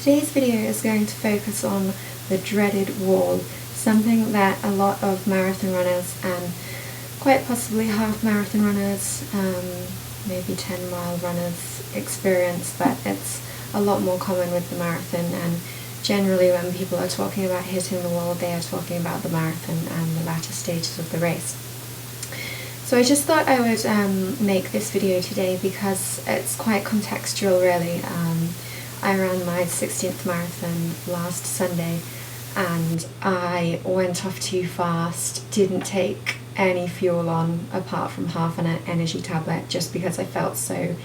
Today's video is going to focus on the dreaded wall, something that a lot of marathon runners and quite possibly half marathon runners, maybe 10-mile runners experience, but it's a lot more common with the marathon, and generally when people are talking about hitting the wall, they are talking about the marathon and the latter stages of the race. So I just thought I would make this video today because it's quite contextual really. I ran my 16th marathon last Sunday and I went off too fast, didn't take any fuel on apart from half an energy tablet just because I felt so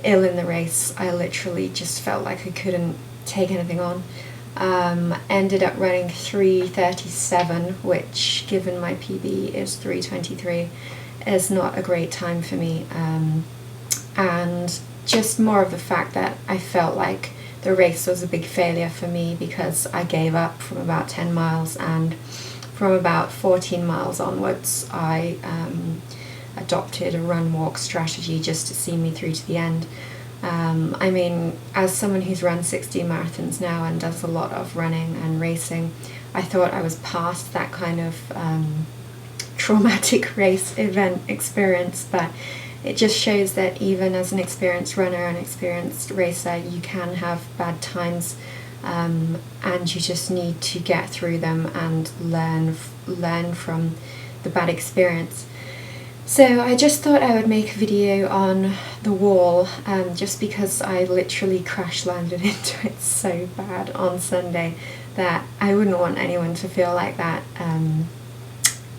ill in the race. I literally just felt like I couldn't take anything on. Ended up running 3:37, which given my PB is 3:23, is not a great time for me, and just more of the fact that I felt like the race was a big failure for me because I gave up from about 10 miles, and from about 14 miles onwards I adopted a run-walk strategy just to see me through to the end. I mean, as someone who's run 16 marathons now and does a lot of running and racing, I thought I was past that kind of traumatic race event experience, but it just shows that even as an experienced runner and experienced racer, you can have bad times, and you just need to get through them and learn from the bad experience. So I just thought I would make a video on the wall, just because I literally crash landed into it so bad on Sunday that I wouldn't want anyone to feel like that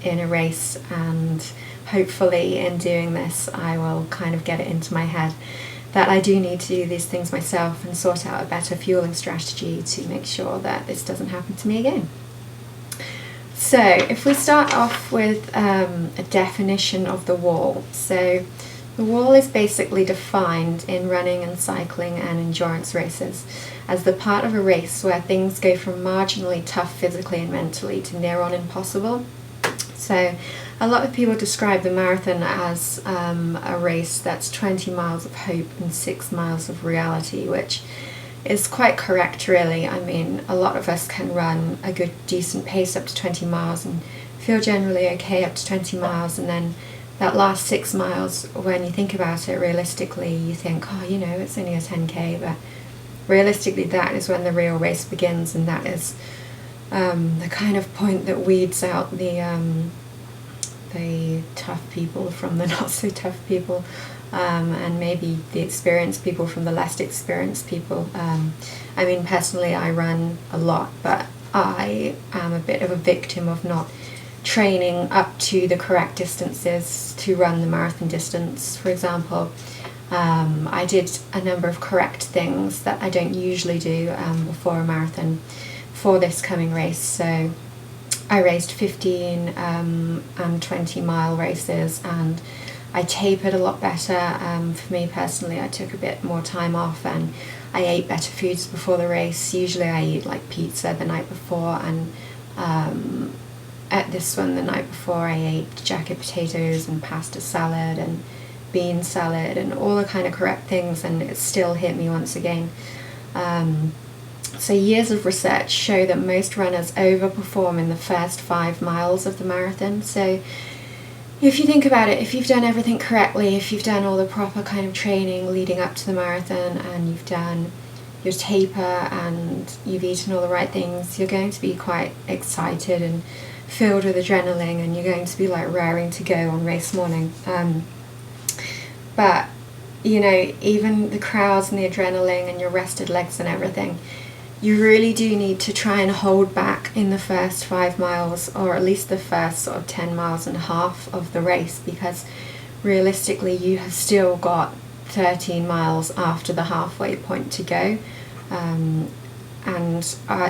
in a race, and hopefully in doing this I will kind of get it into my head that I do need to do these things myself and sort out a better fueling strategy to make sure that this doesn't happen to me again. So if we start off with a definition of the wall. So the wall is basically defined in running and cycling and endurance races as the part of a race where things go from marginally tough physically and mentally to near on impossible. So a lot of people describe the marathon as a race that's 20 miles of hope and 6 miles of reality, which is quite correct really. I mean, a lot of us can run a good decent pace up to 20 miles and feel generally okay up to 20 miles, and then that last 6 miles, when you think about it realistically, you think, oh, you know, it's only a 10k, but realistically that is when the real race begins, and that is the kind of point that weeds out the tough people from the not so tough people, and maybe the experienced people from the less experienced people. I mean, personally I run a lot, but I am a bit of a victim of not training up to the correct distances to run the marathon distance. For example, I did a number of correct things that I don't usually do before a marathon for this coming race. So I raced 15 and 20-mile races, and I tapered a lot better. For me personally, I took a bit more time off and I ate better foods before the race. Usually I eat like pizza the night before, and at this one the night before I ate jacket potatoes and pasta salad and bean salad and all the kind of correct things, and it still hit me once again. So years of research show that most runners overperform in the first 5 miles of the marathon. So if you think about it, if you've done everything correctly, if you've done all the proper kind of training leading up to the marathon, and you've done your taper and you've eaten all the right things, you're going to be quite excited and filled with adrenaline, and you're going to be like raring to go on race morning. But you know, even the crowds and the adrenaline and your rested legs and everything, you really do need to try and hold back in the first 5 miles, or at least the first sort of 10 miles and a half of the race, because realistically you have still got 13 miles after the halfway point to go.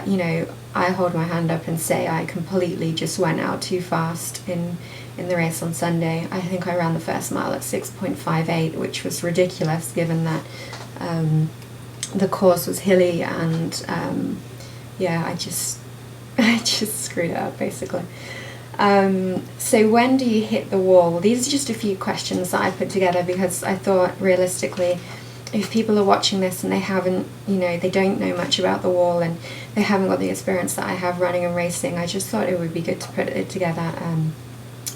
You know, I hold my hand up and say I completely just went out too fast in the race on Sunday. I think I ran the first mile at 6.58, which was ridiculous given that the course was hilly, and yeah, I just screwed it up basically. So when do you hit the wall? These are just a few questions that I put together because I thought realistically if people are watching this and they haven't, they don't know much about the wall and they haven't got the experience that I have running and racing, I just thought it would be good to put it together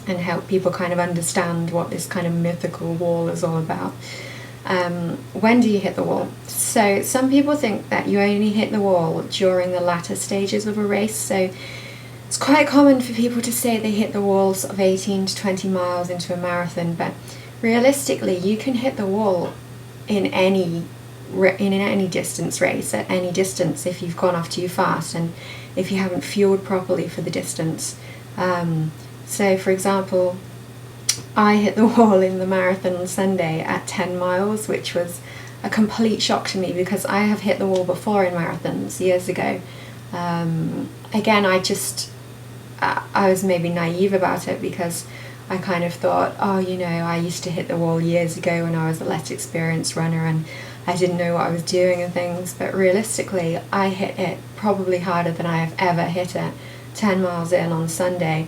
and help people kind of understand what this kind of mythical wall is all about. When do you hit the wall? So some people think that you only hit the wall during the latter stages of a race. So it's quite common for people to say they hit the walls of 18 to 20 miles into a marathon, but realistically you can hit the wall in any distance race, at any distance, if you've gone off too fast and if you haven't fueled properly for the distance. So for example, I hit the wall in the marathon on Sunday at 10 miles, which was a complete shock to me because I have hit the wall before in marathons years ago. Again, I was maybe naive about it because I kind of thought, I used to hit the wall years ago when I was a less experienced runner and I didn't know what I was doing and things, but realistically I hit it probably harder than I have ever hit it 10 miles in on Sunday.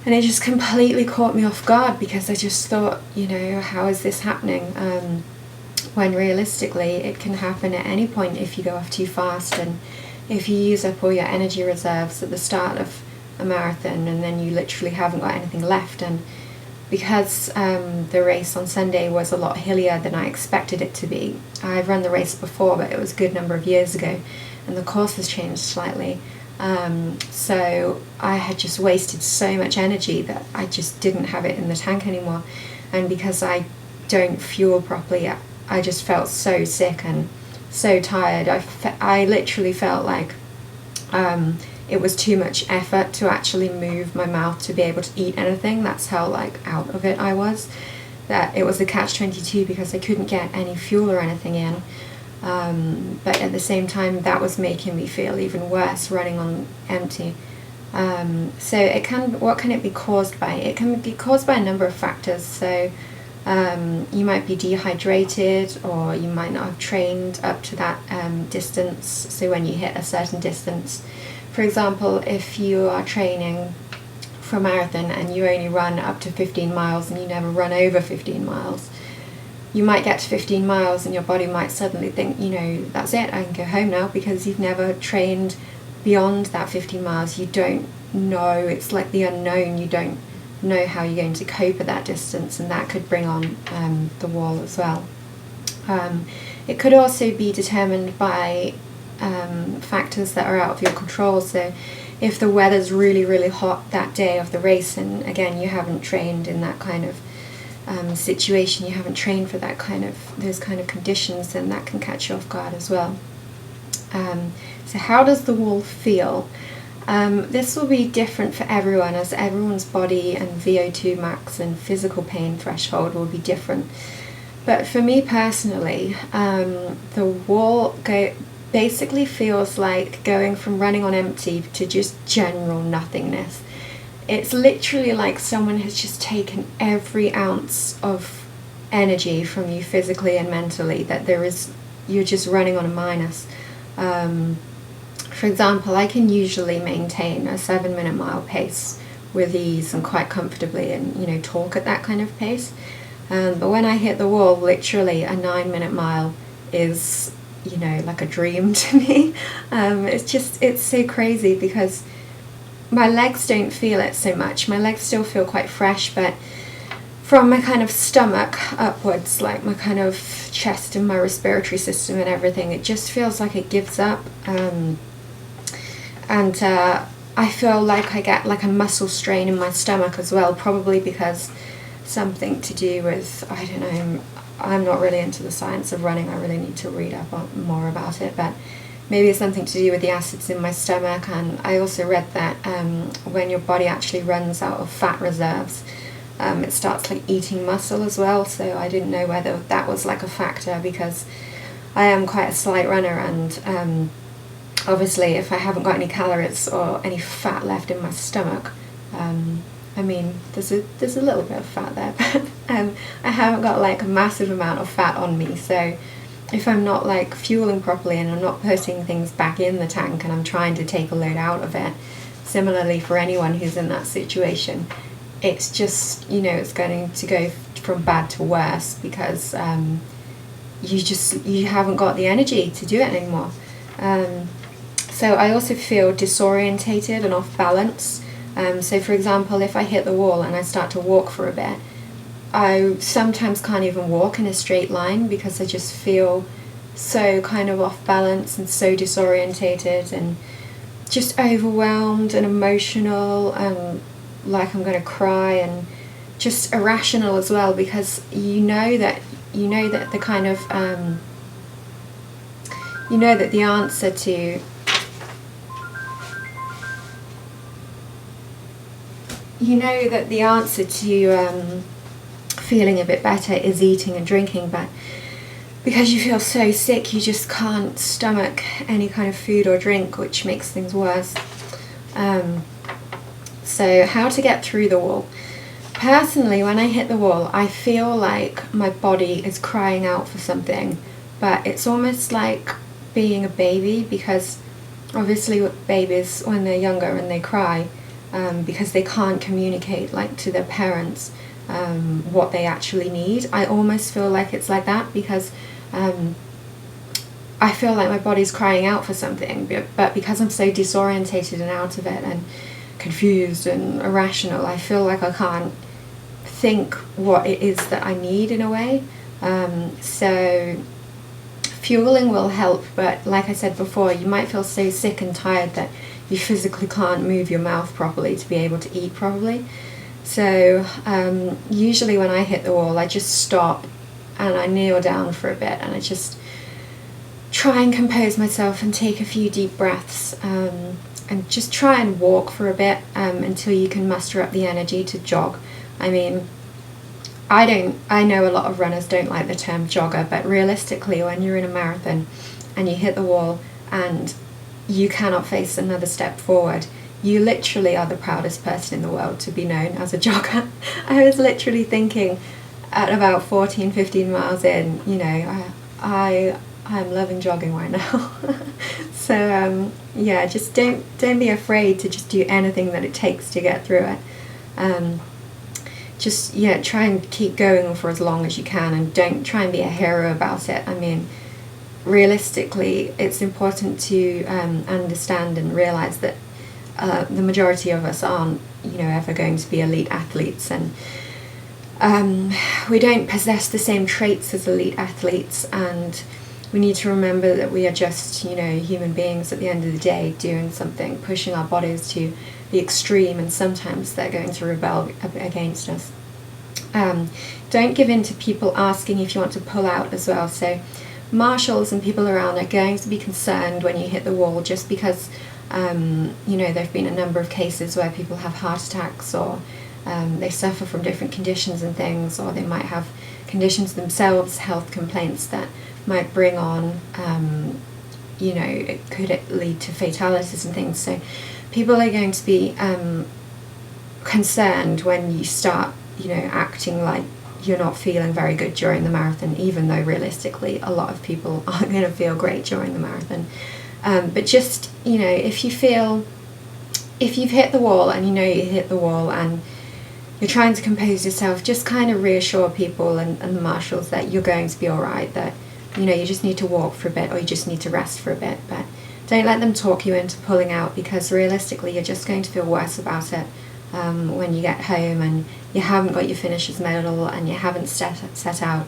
And it just completely caught me off guard because I just thought, how is this happening? When realistically it can happen at any point if you go off too fast and if you use up all your energy reserves at the start of a marathon and then you literally haven't got anything left. And because the race on Sunday was a lot hillier than I expected it to be, I've run the race before, but it was a good number of years ago and the course has changed slightly. So I had just wasted so much energy that I just didn't have it in the tank anymore. And because I don't fuel properly, I just felt so sick and so tired. I literally felt like it was too much effort to actually move my mouth to be able to eat anything. That's how out of it I was. That it was a catch-22 because I couldn't get any fuel or anything in. But at the same time that was making me feel even worse running on empty. So what can it be caused by? It can be caused by a number of factors. So you might be dehydrated or you might not have trained up to that distance. So when you hit a certain distance, for example, if you are training for a marathon and you only run up to 15 miles and you never run over 15 miles, you might get to 15 miles and your body might suddenly think, that's it, I can go home now, because you've never trained beyond that 15 miles. You don't know, it's like the unknown, you don't know how you're going to cope at that distance, and that could bring on the wall as well. It could also be determined by factors that are out of your control. So if the weather's really, really hot that day of the race, and again, you haven't trained in that kind of situation, you haven't trained for those kind of conditions, then that can catch you off guard as well. So how does the wall feel? This will be different for everyone, as everyone's body and VO2 max and physical pain threshold will be different. But for me personally, the wall basically feels like going from running on empty to just general nothingness. It's literally like someone has just taken every ounce of energy from you physically and mentally, that you're just running on a minus. For example, I can usually maintain a 7-minute mile pace with ease and quite comfortably and, talk at that kind of pace. But when I hit the wall, literally a 9-minute mile is, like a dream to me. It's so crazy because my legs don't feel it so much. My legs still feel quite fresh, but from my kind of stomach upwards, like my kind of chest and my respiratory system and everything, it just feels like it gives up. And I feel like I get like a muscle strain in my stomach as well, probably because something to do with, I don't know, I'm not really into the science of running. I really need to read up more about it, but maybe it's something to do with the acids in my stomach. And I also read that when your body actually runs out of fat reserves, it starts like eating muscle as well. So I didn't know whether that was like a factor, because I am quite a slight runner, and obviously if I haven't got any calories or any fat left in my stomach, I mean, there's a little bit of fat there, but I haven't got like a massive amount of fat on me. So if I'm not like fueling properly and I'm not putting things back in the tank and I'm trying to take a load out of it, similarly for anyone who's in that situation, it's just, it's going to go from bad to worse, because you haven't got the energy to do it anymore. So I also feel disorientated and off balance. So for example, if I hit the wall and I start to walk for a bit, I sometimes can't even walk in a straight line because I just feel so kind of off balance and so disorientated and just overwhelmed and emotional and like I'm going to cry, and just irrational as well, because you know that the kind of you know that the answer to feeling a bit better is eating and drinking, but because you feel so sick, you just can't stomach any kind of food or drink, which makes things worse. So how to get through the wall? Personally, when I hit the wall, I feel like my body is crying out for something, but it's almost like being a baby, because obviously with babies, when they're younger and they cry, because they can't communicate like to their parents what they actually need. I almost feel like it's like that, because I feel like my body's crying out for something, but because I'm so disorientated and out of it and confused and irrational, I feel like I can't think what it is that I need in a way. So fueling will help, but like I said before, you might feel so sick and tired that you physically can't move your mouth properly to be able to eat properly. So usually when I hit the wall, I just stop and I kneel down for a bit and I just try and compose myself and take a few deep breaths, and just try and walk for a bit until you can muster up the energy to jog. I mean, I know a lot of runners don't like the term jogger, but realistically, when you're in a marathon and you hit the wall and you cannot face another step forward, you literally are the proudest person in the world to be known as a jogger. I was literally thinking at about 14, 15 miles in, you know, I'm loving jogging right now. So yeah, just don't be afraid to just do anything that it takes to get through it. Just try and keep going for as long as you can, and don't try and be a hero about it. I mean, realistically, it's important to understand and realize that the majority of us aren't, ever going to be elite athletes, and we don't possess the same traits as elite athletes, and we need to remember that we are just, human beings at the end of the day, doing something, pushing our bodies to the extreme, and sometimes they're going to rebel against us. Don't give in to people asking if you want to pull out as well. So marshals and people around are going to be concerned when you hit the wall, just because there have been a number of cases where people have heart attacks, or they suffer from different conditions and things, or they might have conditions themselves, health complaints that might bring on, it could lead to fatalities and things. So people are going to be concerned when you start, acting like you're not feeling very good during the marathon, even though realistically a lot of people aren't going to feel great during the marathon. But just, if you've hit the wall and you hit the wall and you're trying to compose yourself, just kind of reassure people and the marshals that you're going to be alright, that, you just need to walk for a bit, or you just need to rest for a bit. But don't let them talk you into pulling out, because realistically you're just going to feel worse about it when you get home and you haven't got your finisher's medal and you haven't set out,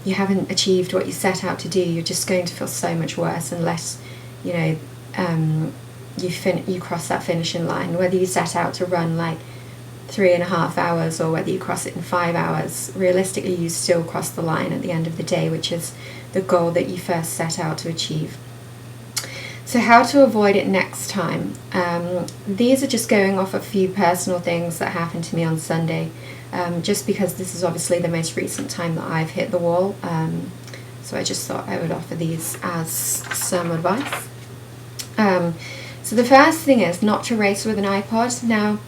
you haven't achieved what you set out to do. You're just going to feel so much worse unless, you cross that finishing line. Whether you set out to run like 3.5 hours or whether you cross it in 5 hours, realistically you still cross the line at the end of the day, which is the goal that you first set out to achieve. So how to avoid it next time? These are just going off a few personal things that happened to me on Sunday, just because this is obviously the most recent time that I've hit the wall. So I just thought I would offer these as some advice. So the first thing is not to race with an iPod. Now,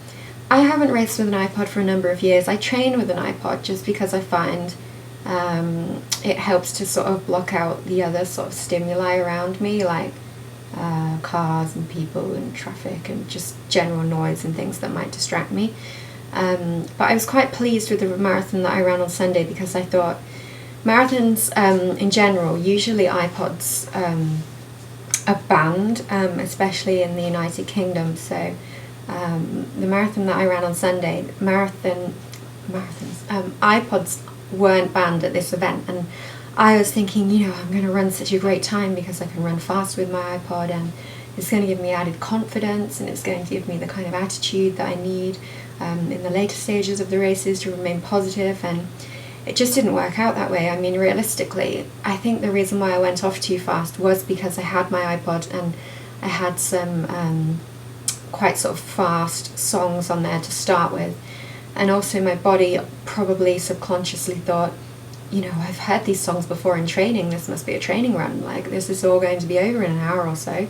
I haven't raced with an iPod for a number of years. I train with an iPod just because I find it helps to sort of block out the other sort of stimuli around me, like cars and people and traffic and just general noise and things that might distract me. But I was quite pleased with the marathon that I ran on Sunday, because I thought marathons in general, usually iPods are banned, especially in the United Kingdom. So the marathon that I ran on Sunday, iPods weren't banned at this event, and I was thinking, I'm going to run such a great time because I can run fast with my iPod, and it's going to give me added confidence, and it's going to give me the kind of attitude that I need in the later stages of the races to remain positive. And it just didn't work out that way. I mean, realistically, I think the reason why I went off too fast was because I had my iPod and I had some quite sort of fast songs on there to start with, and also my body probably subconsciously thought, I've heard these songs before in training, this must be a training run, like this is all going to be over in an hour or so.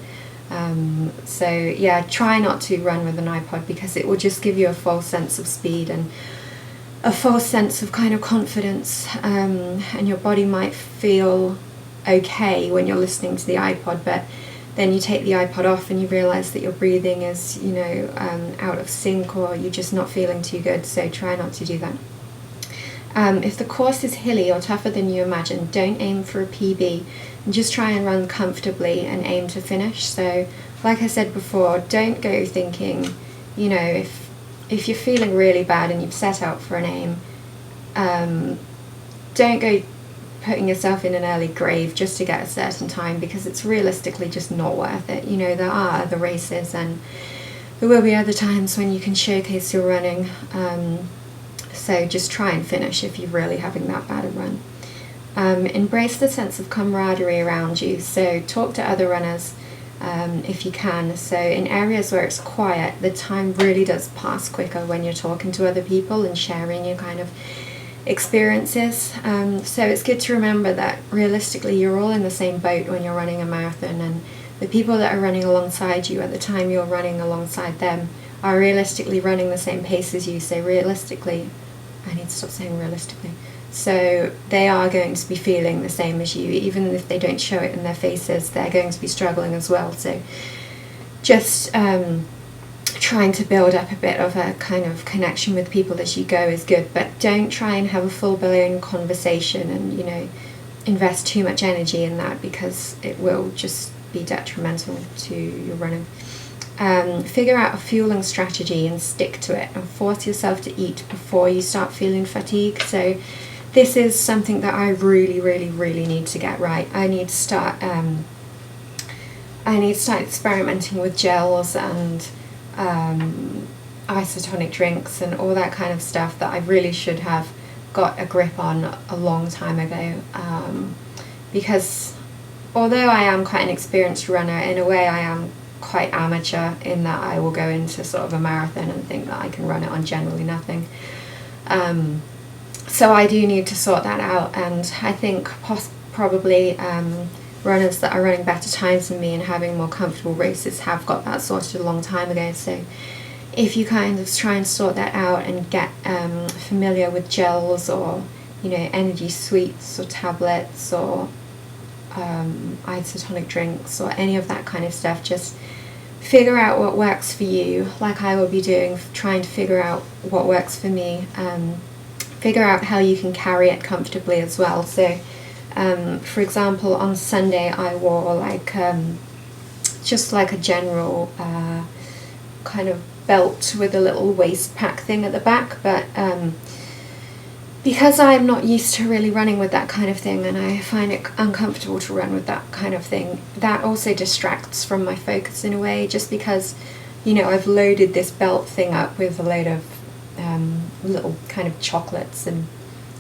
So yeah, try not to run with an iPod, because it will just give you a false sense of speed and a false sense of kind of confidence, and your body might feel okay when you're listening to the iPod, but then you take the iPod off and you realise that your breathing is, out of sync, or you're just not feeling too good, so try not to do that. If the course is hilly or tougher than you imagine, don't aim for a PB, and just try and run comfortably and aim to finish. So, like I said before, don't go thinking, if you're feeling really bad and you've set out for an aim, don't go putting yourself in an early grave just to get a certain time, because it's realistically just not worth it. There are other races, and there will be other times when you can showcase your running. So just try and finish if you're really having that bad a run. Embrace the sense of camaraderie around you. So talk to other runners if you can. So in areas where it's quiet, the time really does pass quicker when you're talking to other people and sharing your kind of experiences. So it's good to remember that realistically you're all in the same boat when you're running a marathon, and the people that are running alongside you at the time you're running alongside them are realistically running the same pace as you. So realistically, I need to stop saying realistically. So they are going to be feeling the same as you, even if they don't show it in their faces. They're going to be struggling as well. So just trying to build up a bit of a kind of connection with people as you go is good, but don't try and have a full-blown conversation and invest too much energy in that, because it will just be detrimental to your running. Figure out a fueling strategy and stick to it, and force yourself to eat before you start feeling fatigue. So this is something that I really, really, really need to get right. I need to start experimenting with gels and isotonic drinks and all that kind of stuff that I really should have got a grip on a long time ago, because although I am quite an experienced runner, in a way I am quite amateur in that I will go into sort of a marathon and think that I can run it on generally nothing. So I do need to sort that out, and I think probably runners that are running better times than me and having more comfortable races have got that sorted a long time ago. So if you kind of try and sort that out and get familiar with gels or energy sweets or tablets or isotonic drinks or any of that kind of stuff, just figure out what works for you, like I will be doing, trying to figure out what works for me, figure out how you can carry it comfortably as well. So for example, on Sunday I wore just like a general kind of belt with a little waist pack thing at the back, but because I'm not used to really running with that kind of thing, and I find it uncomfortable to run with that kind of thing, that also distracts from my focus in a way, just because I've loaded this belt thing up with a load of little kind of chocolates and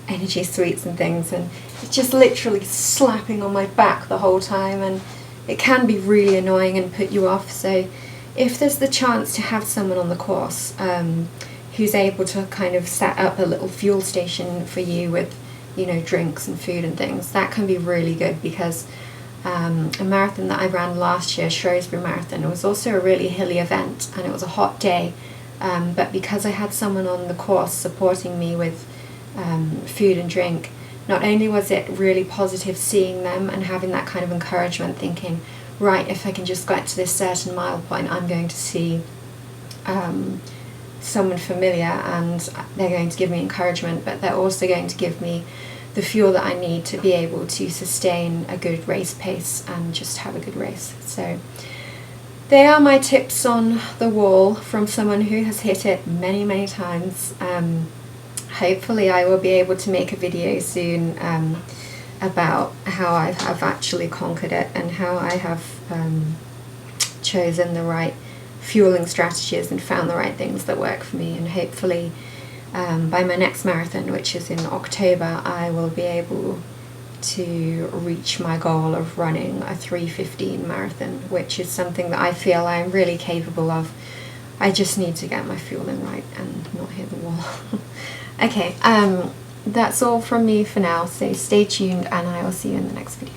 energy sweets and things, and it's just literally slapping on my back the whole time, and it can be really annoying and put you off. So if there's the chance to have someone on the course who's able to kind of set up a little fuel station for you with drinks and food and things, that can be really good, because a marathon that I ran last year, Shrewsbury Marathon, it was also a really hilly event and it was a hot day, but because I had someone on the course supporting me with food and drink, not only was it really positive seeing them and having that kind of encouragement, thinking, right, if I can just get to this certain mile point, I'm going to see someone familiar and they're going to give me encouragement, but they're also going to give me the fuel that I need to be able to sustain a good race pace and just have a good race. So they are my tips on the wall from someone who has hit it many times. Hopefully I will be able to make a video soon about how I have actually conquered it and how I have chosen the right fueling strategies and found the right things that work for me. And hopefully by my next marathon, which is in October, I will be able to reach my goal of running a 3:15 marathon, which is something that I feel I'm really capable of. I just need to get my fueling right and not hit the wall. Okay, that's all from me for now, so stay tuned and I will see you in the next video.